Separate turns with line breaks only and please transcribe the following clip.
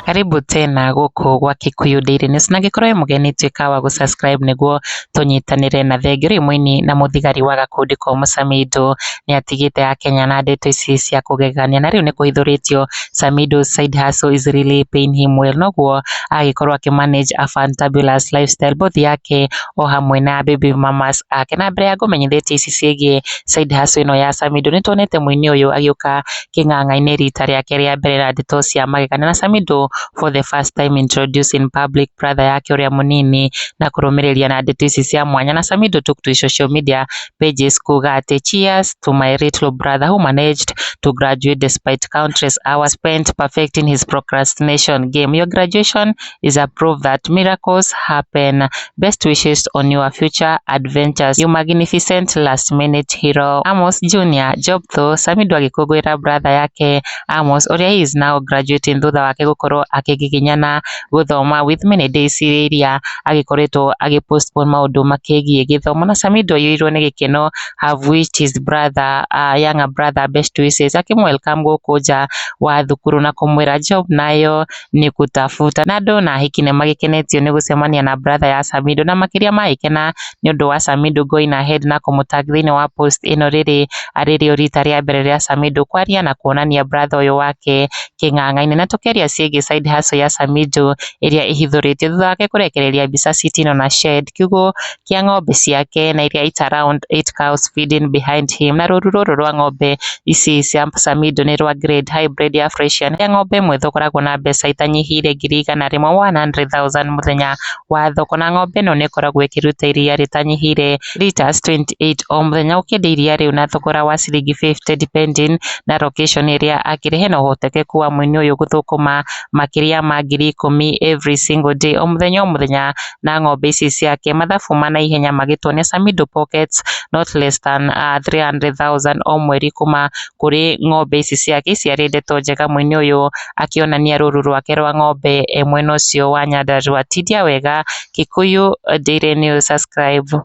Karibu tena guku gwa Kikuyu Daily News na gikorwo mugeni twika wa subscribe niguo tunyitanire na thengeri mwini na muthigari wa gakundi ko Samidoh ni atigite Akenya na ndeto ici cia kugegania na riu ni kuhithuritio Samidoh side hustle is really paying him well noguo agikorwo akimanage a fantabulous lifestyle both yake o hamwe na baby mamas ake na mbere ya gumenyithĩtie ici ciĩgiĩ side hustle ino ya Samidoh ni tuonete mwini uyu agiuka king'ang'a-inĩ rita rĩake rĩa mbere na ndeto cia magegania na Samidoh for the first time introduced in public brother yake uria munini na kurumiria na ndeto ici cia mwanya na Samidoh took to social media pages kuga ati cheers to my little brother who managed to graduate despite countless hours spent perfecting his procrastination game. Your graduation is a proof that miracles happen. Best wishes on your future adventures. You magnificent last minute hero. Amos Jr. Job though Samidoh agikũngũĩra brother yake Amos uria he is now graduating thutha wake gukorwo akigiginyana guthoma with many days iria agikoretwo agipostpone maundu makigie githomo na Samidoh yuirwo ni gikeno have wished his brother younger brother best wishes akimwelcome guku nja wa thukuru na kumwira job nayo ni kutafuta na andu na hiki ni magikenetio ni gucemania na brother ya Samidoh na makiria maikena ni undu wa Samidoh going ahead na kumutag thini wa post ino riri aririo rita ria mbere ria Samidoh kwaria na kuonania brother uyu wake king'ang'a-inĩ na tukeria ciĩgiĩ side hustle ya Samidoh iria ihithũrĩtio thutha wake kurekereria mbica citino na shed kiugũ kia ng'ombe ciake na iria ita around 8 cows feeding behind him na rũru rũrũ rwa ng'ombe ici cia Samidoh ni rwa grade hybrid ya Fresian ya ng'ombe ĩmwe thogoragwo na mbeca itanyihire 100,000 muthenya wa thoko na ng'ombe ĩno nĩ ĩkoragwo ĩkĩruta iria rĩtanyihire liters 28 o muthenya ũkĩendia iria rĩu na thogora wa ciringi 50 depending na location iria akĩrehe na ũhotekeku wa mwini ũyũ gũthũkũma makiria ma 10,000 every single day o muthenya na ng'ombe ici ciake mathabu mana ihenya magĩtuonia Samidoh pockets not less than 300,000 o mweri kuma kuri ng'ombe ici ciake iciarĩ ndeto njega mwini ũyũ akĩonania rũru rwake rwa ng'ombe mwena ũcio wa Nyandarua. Tidia wega Kikuyu Daily News, subscribe.